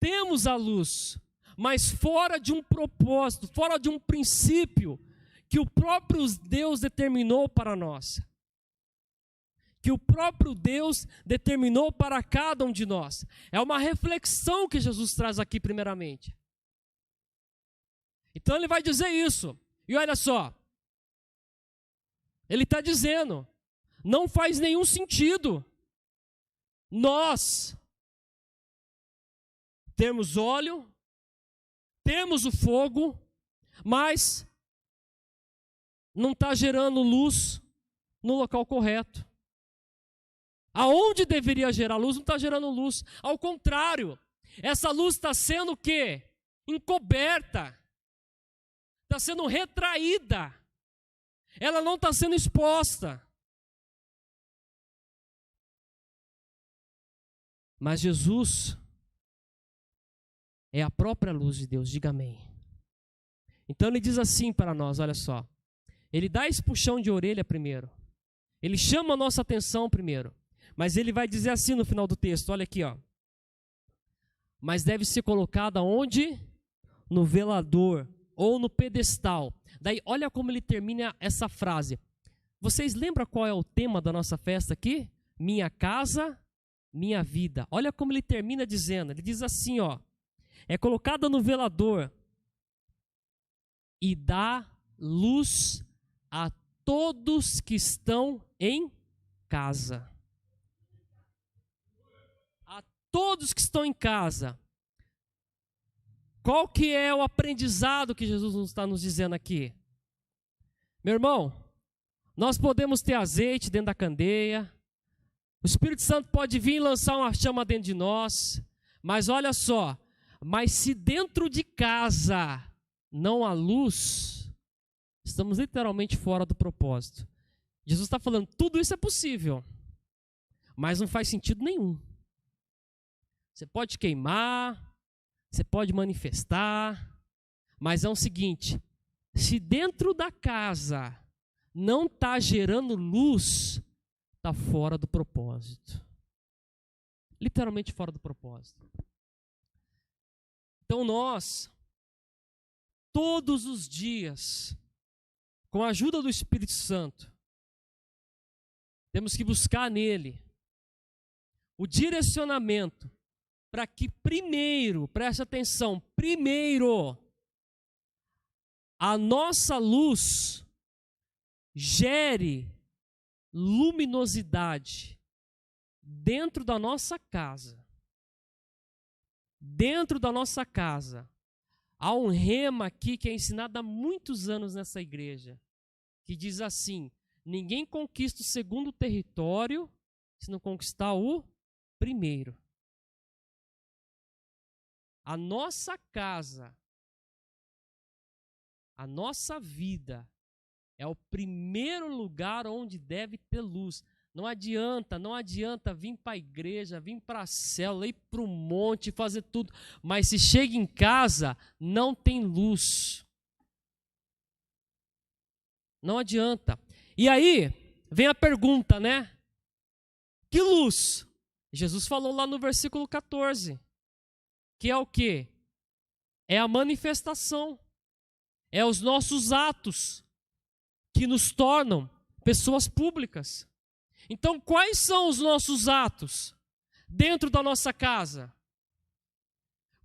temos a luz, mas fora de um propósito, fora de um princípio que o próprio Deus determinou para nós. Que o próprio Deus determinou para cada um de nós. É uma reflexão que Jesus traz aqui primeiramente. Então ele vai dizer isso. E olha só. Ele está dizendo, não faz nenhum sentido nós temos óleo, temos o fogo, mas não está gerando luz no local correto. Aonde deveria gerar luz, não está gerando luz. Ao contrário, essa luz está sendo o quê? Encoberta. Está sendo retraída. Ela não está sendo exposta. Mas Jesus é a própria luz de Deus, diga amém. Então ele diz assim para nós, olha só. Ele dá esse puxão de orelha primeiro. Ele chama a nossa atenção primeiro. Mas ele vai dizer assim no final do texto, olha aqui, ó. Mas deve ser colocada onde? No velador ou no pedestal. Daí, olha como ele termina essa frase. Vocês lembram qual é o tema da nossa festa aqui? Minha casa, minha vida. Olha como ele termina dizendo. Ele diz assim, ó. É colocada no velador e dá luz a todos que estão em casa. A todos que estão em casa. Qual que é o aprendizado que Jesus está nos dizendo aqui? Meu irmão, nós podemos ter azeite dentro da candeia, o Espírito Santo pode vir e lançar uma chama dentro de nós, mas olha só, mas se dentro de casa não há luz, estamos literalmente fora do propósito. Jesus está falando, tudo isso é possível, mas não faz sentido nenhum. Você pode queimar, você pode manifestar, mas é o seguinte, se dentro da casa não está gerando luz, está fora do propósito. Literalmente fora do propósito. Então nós, todos os dias, com a ajuda do Espírito Santo, temos que buscar nele o direcionamento para que primeiro, preste atenção, primeiro, a nossa luz gere luminosidade dentro da nossa casa. Dentro da nossa casa. Há um rema aqui que é ensinado há muitos anos nessa igreja, que diz assim, ninguém conquista o segundo território se não conquistar o primeiro. A nossa casa, a nossa vida, é o primeiro lugar onde deve ter luz. Não adianta vir para a igreja, vir para a célula, ir para o monte, fazer tudo. Mas se chega em casa, não tem luz. Não adianta. E aí, vem a pergunta, né? Que luz? Jesus falou lá no versículo 14. Que é o quê? É a manifestação. É os nossos atos que nos tornam pessoas públicas. Então, quais são os nossos atos dentro da nossa casa?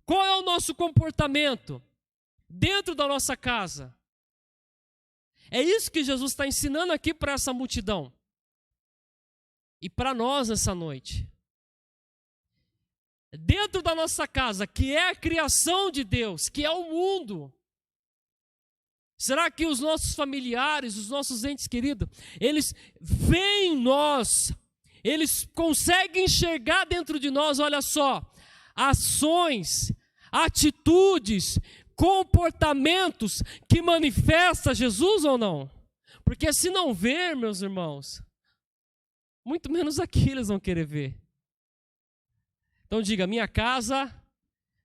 Qual é o nosso comportamento dentro da nossa casa? É isso que Jesus está ensinando aqui para essa multidão e para nós nessa noite. Dentro da nossa casa, que é a criação de Deus, que é o mundo, será que os nossos familiares, os nossos entes queridos, eles veem nós, eles conseguem enxergar dentro de nós, olha só, ações, atitudes, comportamentos que manifestam Jesus ou não? Porque se não ver, meus irmãos, muito menos aqui eles vão querer ver. Então diga, minha casa,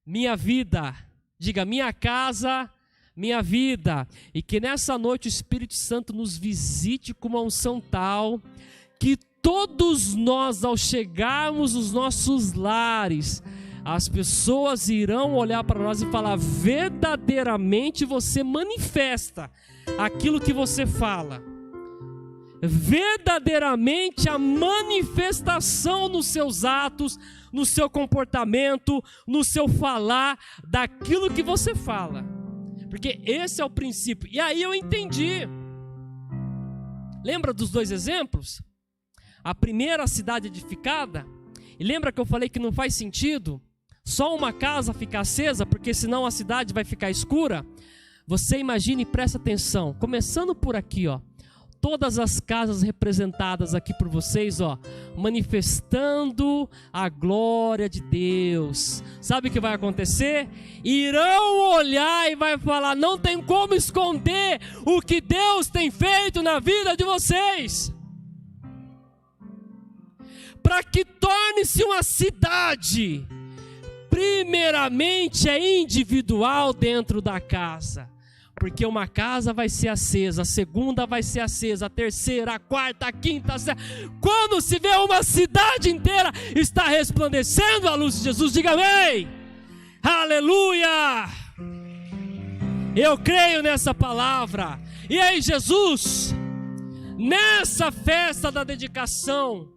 minha vida. Diga, minha casa, minha vida. E que nessa noite o Espírito Santo nos visite com uma unção tal que todos nós, ao chegarmos nos nossos lares, as pessoas irão olhar para nós e falar, verdadeiramente você manifesta aquilo que você fala. Verdadeiramente a manifestação nos seus atos, no seu comportamento, no seu falar, daquilo que você fala. Porque esse é o princípio. E aí eu entendi. Lembra dos dois exemplos? A primeira, a cidade edificada. E lembra que eu falei que não faz sentido só uma casa ficar acesa, porque senão a cidade vai ficar escura? Você imagine e presta atenção. Começando por aqui, ó. Todas as casas representadas aqui por vocês, ó, manifestando a glória de Deus. Sabe o que vai acontecer? Irão olhar e vai falar, não tem como esconder o que Deus tem feito na vida de vocês. Para que torne-se uma cidade, primeiramente é individual dentro da casa. Porque uma casa vai ser acesa, a segunda vai ser acesa, a terceira, a quarta, a quinta, a sexta. Quando se vê uma cidade inteira está resplandecendo a luz de Jesus, diga amém. Aleluia! Eu creio nessa palavra. E aí Jesus, nessa festa da dedicação,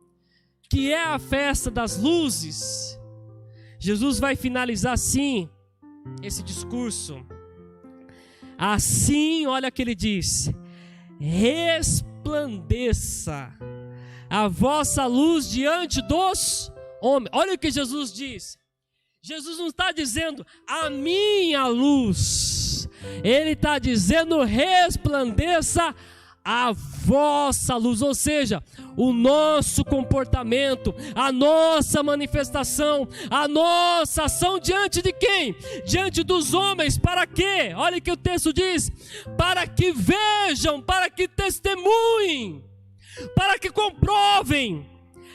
que é a festa das luzes, Jesus vai finalizar assim esse discurso. Assim, olha o que ele diz: resplandeça a vossa luz diante dos homens. Olha o que Jesus diz. Jesus não está dizendo a minha luz, ele está dizendo resplandeça a vossa luz, ou seja, o nosso comportamento, a nossa manifestação, a nossa ação diante de quem? Diante dos homens. Para quê? Olha o que o texto diz: para que vejam, para que testemunhem, para que comprovem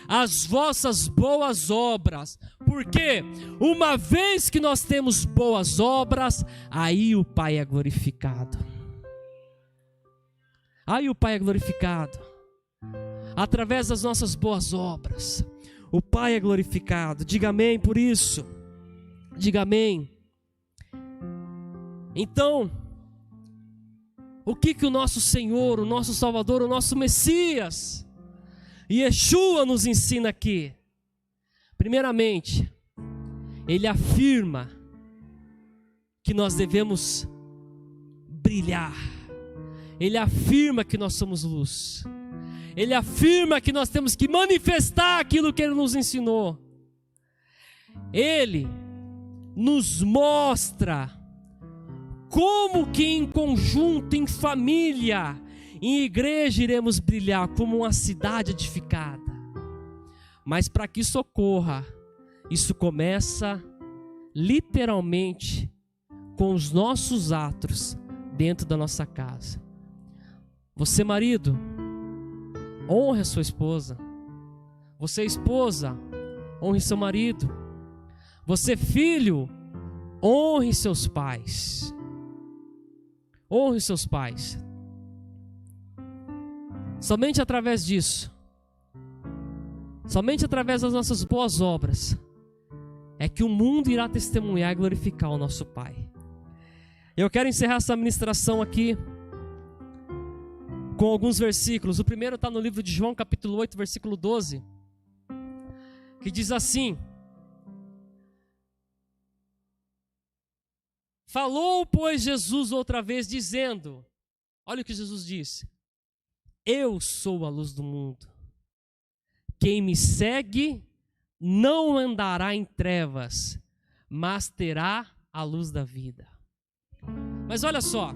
as vossas boas obras. Porque uma vez que nós temos boas obras, aí o Pai é glorificado. Aí o Pai é glorificado. Através das nossas boas obras, o Pai é glorificado. Diga amém por isso. Diga amém. Então, o que o nosso Senhor, o nosso Salvador, o nosso Messias, Yeshua nos ensina aqui? Primeiramente, ele afirma que nós devemos brilhar. Ele afirma que nós somos luz. Ele afirma que nós temos que manifestar aquilo que ele nos ensinou. Ele nos mostra como que em conjunto, em família, em igreja iremos brilhar como uma cidade edificada. Mas para que isso ocorra, isso começa literalmente com os nossos atos dentro da nossa casa. Você, marido, honre a sua esposa. Você, esposa, honre seu marido. Você, filho, honre seus pais. Honre seus pais. Somente através disso, somente através das nossas boas obras, é que o mundo irá testemunhar e glorificar o nosso Pai. Eu quero encerrar essa ministração aqui com alguns versículos. O primeiro está no livro de João, capítulo 8, versículo 12, que diz assim: falou, pois, Jesus outra vez, dizendo, olha o que Jesus disse: eu sou a luz do mundo. Quem me segue não andará em trevas, mas terá a luz da vida. Mas olha só,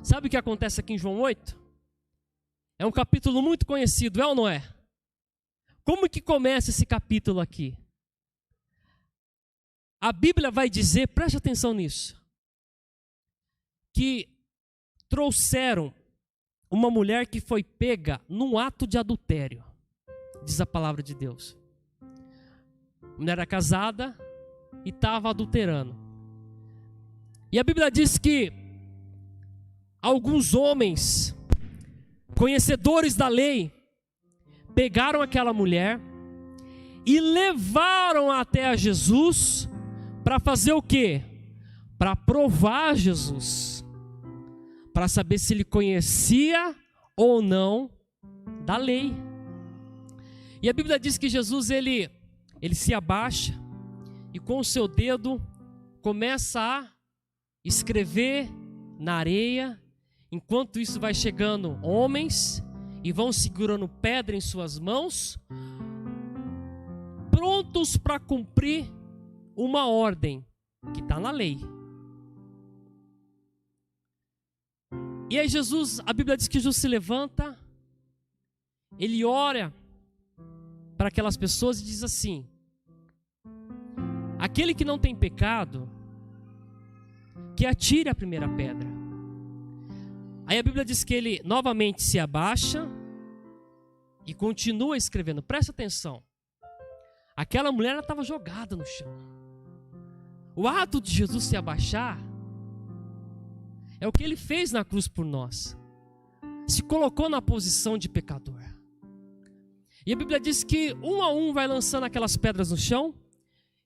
sabe o que acontece aqui em João 8? É um capítulo muito conhecido, é ou não é? Como que começa esse capítulo aqui? A Bíblia vai dizer, preste atenção nisso, que trouxeram uma mulher que foi pega num ato de adultério, diz a palavra de Deus. A mulher era casada e estava adulterando. E a Bíblia diz que alguns homens, conhecedores da lei, pegaram aquela mulher e levaram até a Jesus para fazer o quê? Para provar Jesus, para saber se ele conhecia ou não da lei. E a Bíblia diz que Jesus ele se abaixa e com o seu dedo começa a escrever na areia. Enquanto isso vai chegando homens e vão segurando pedra em suas mãos, prontos para cumprir uma ordem que está na lei. E aí Jesus, a Bíblia diz que Jesus se levanta, ele ora para aquelas pessoas e diz assim: aquele que não tem pecado, que atire a primeira pedra. Aí a Bíblia diz que ele novamente se abaixa e continua escrevendo. Presta atenção. Aquela mulher estava jogada no chão. O ato de Jesus se abaixar é o que ele fez na cruz por nós. Se colocou na posição de pecador. E a Bíblia diz que um a um vai lançando aquelas pedras no chão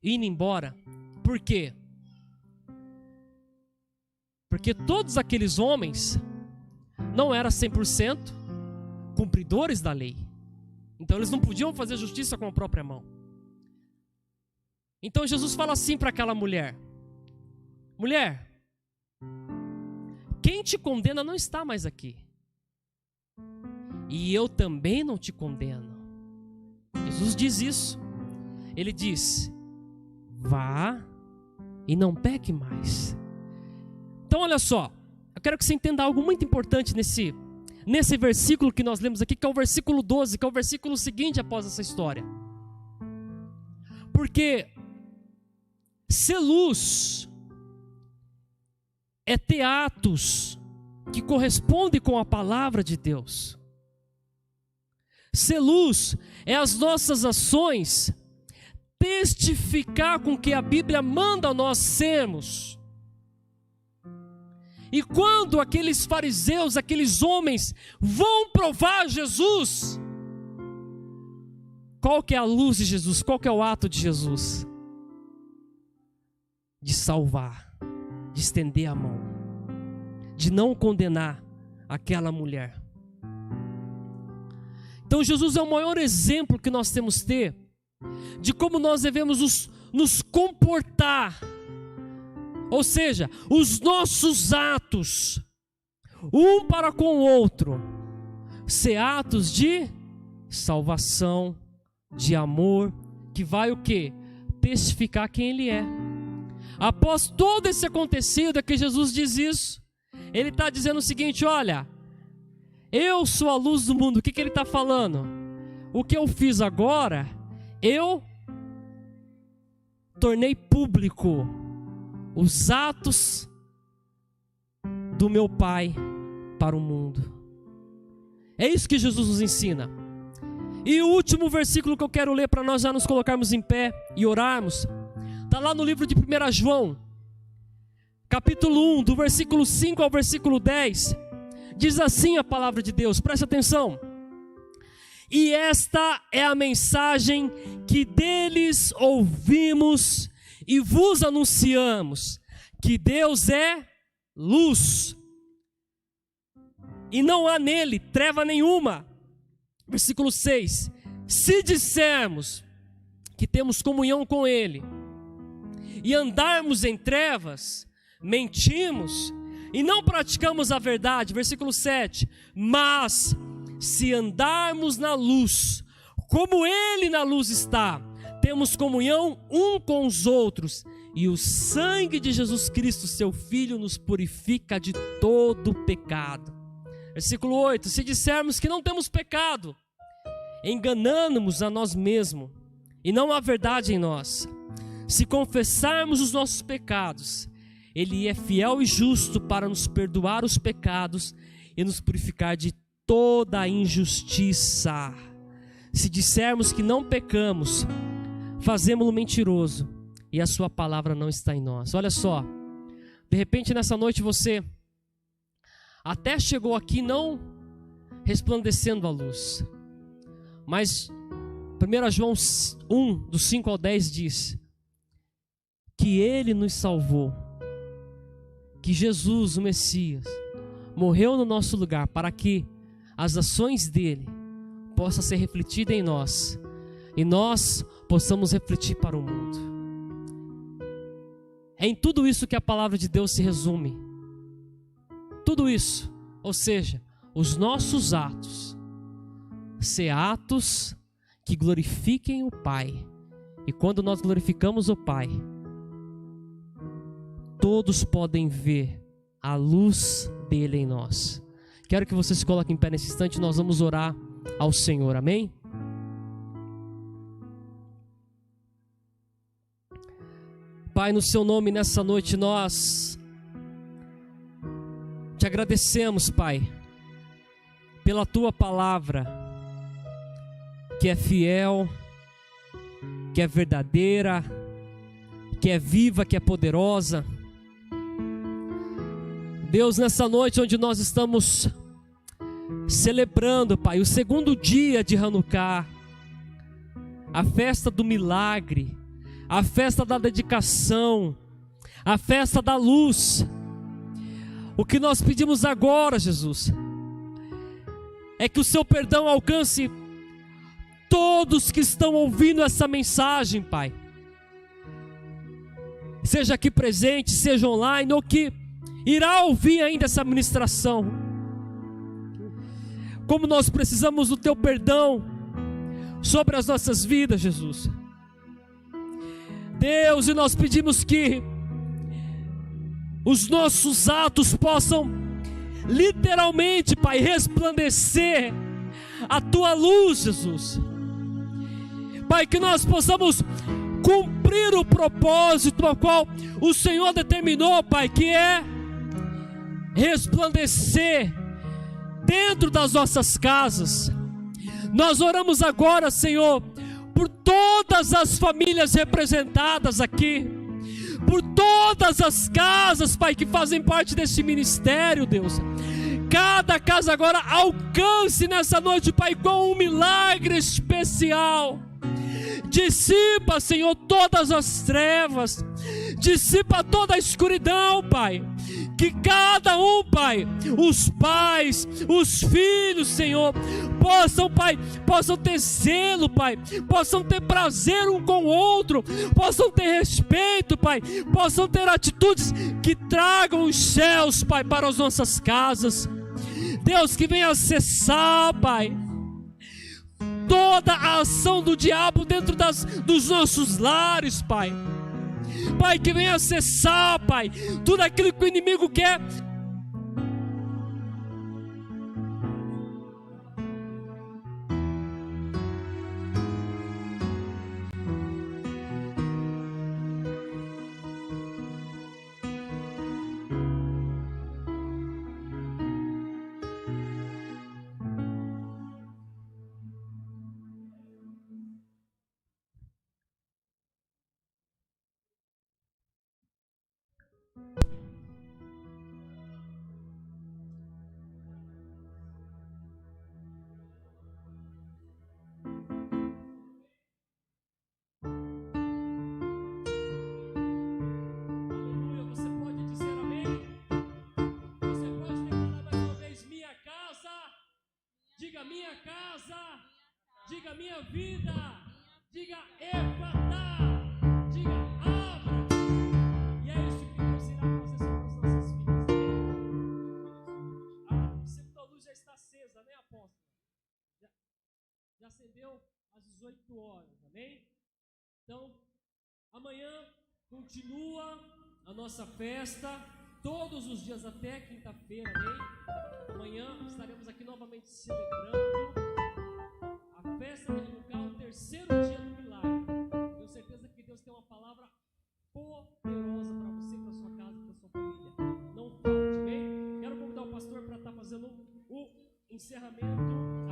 e indo embora. Por quê? Porque todos aqueles homens não eram 100% cumpridores da lei. Então eles não podiam fazer justiça com a própria mão. Então Jesus fala assim para aquela mulher: mulher, quem te condena não está mais aqui. E eu também não te condeno. Jesus diz isso. Ele diz: vá e não peque mais. Então olha só, eu quero que você entenda algo muito importante nesse versículo que nós lemos aqui, que é o versículo 12, que é o versículo seguinte após essa história. Porque ser luz é ter atos que correspondem com a palavra de Deus. Ser luz é as nossas ações testificar com o que a Bíblia manda nós sermos. E quando aqueles fariseus, aqueles homens vão provar Jesus, qual que é a luz de Jesus? Qual que é o ato de Jesus? De salvar, de estender a mão, de não condenar aquela mulher. Então Jesus é o maior exemplo que nós temos que ter de como nós devemos nos comportar. Ou seja, os nossos atos, um para com o outro, ser atos de salvação, de amor, que vai o quê? Testificar quem Ele é. Após todo esse acontecido, é que Jesus diz isso. Ele está dizendo o seguinte: olha, eu sou a luz do mundo. O que Ele está falando? O que eu fiz agora, eu tornei público os atos do meu Pai para o mundo. É isso que Jesus nos ensina. E o último versículo que eu quero ler para nós já nos colocarmos em pé e orarmos, está lá no livro de 1 João, capítulo 1, do versículo 5 ao versículo 10. Diz assim a palavra de Deus, preste atenção: e esta é a mensagem que deles ouvimos e vos anunciamos, que Deus é luz, e não há nele treva nenhuma. Versículo 6: se dissermos que temos comunhão com Ele e andarmos em trevas, mentimos e não praticamos a verdade. Versículo 7: mas se andarmos na luz, como Ele na luz está, temos comunhão um com os outros, e o sangue de Jesus Cristo, seu Filho, nos purifica de todo pecado. Versículo 8: se dissermos que não temos pecado, enganamo-nos a nós mesmos, e não há verdade em nós. Se confessarmos os nossos pecados, Ele é fiel e justo para nos perdoar os pecados e nos purificar de toda a injustiça. Se dissermos que não pecamos, fazemo-lo mentiroso, e a sua palavra não está em nós. Olha só, de repente nessa noite você até chegou aqui não resplandecendo a luz, mas 1 João 1, do 5 ao 10 diz que Ele nos salvou, que Jesus, o Messias, morreu no nosso lugar para que as ações dele possam ser refletidas em nós e nós possamos refletir para o mundo. É em tudo isso que a palavra de Deus se resume. Tudo isso, ou seja, os nossos atos, ser atos que glorifiquem o Pai. E quando nós glorificamos o Pai, todos podem ver a luz dele em nós. Quero que você se coloque em pé nesse instante. Nós vamos orar ao Senhor, amém? Pai, no seu nome nessa noite nós te agradecemos, Pai, pela tua palavra, que é fiel, que é verdadeira, que é viva, que é poderosa. Deus, nessa noite onde nós estamos celebrando, Pai, o segundo dia de Hanukkah, a festa do milagre, a festa da dedicação, a festa da luz. O que nós pedimos agora, Jesus, é que o seu perdão alcance todos que estão ouvindo essa mensagem, Pai. Seja aqui presente, seja online, ou que irá ouvir ainda essa ministração. Como nós precisamos do Teu perdão sobre as nossas vidas, Jesus. Deus, e nós pedimos que os nossos atos possam literalmente, Pai, resplandecer a Tua luz, Jesus. Pai, que nós possamos cumprir o propósito ao qual o Senhor determinou, Pai, que é resplandecer dentro das nossas casas. Nós oramos agora, Senhor, por todas as famílias representadas aqui, por todas as casas, Pai, que fazem parte desse ministério, Deus. Cada casa agora alcance nessa noite, Pai, com um milagre especial. Dissipa, Senhor, todas as trevas, dissipa toda a escuridão, Pai. Que cada um, Pai, os pais, os filhos, Senhor, possam, Pai, possam ter zelo, Pai, possam ter prazer um com o outro, possam ter respeito, Pai, possam ter atitudes que tragam os céus, Pai, para as nossas casas. Deus, que venha acessar, Pai, toda a ação do diabo dentro dos nossos lares, Pai. Pai, que venha acessar, Pai, tudo aquilo que o inimigo quer. Diga minha casa, diga minha vida, diga Efatá, diga abra. E é isso que Deus irá fazer sobre as nossas vidas. A princípio da luz já está acesa, né, apóstolo? Já acendeu às 18 horas, amém? Então, amanhã continua a nossa festa, todos os dias até quinta-feira, amém? Amanhã estaremos aqui novamente celebrando a festa de Hanukkah, o terceiro dia do milagre. Tenho certeza que Deus tem uma palavra poderosa para você, para sua casa, para sua família. Não falte, amém? Quero convidar o pastor para estar fazendo o encerramento.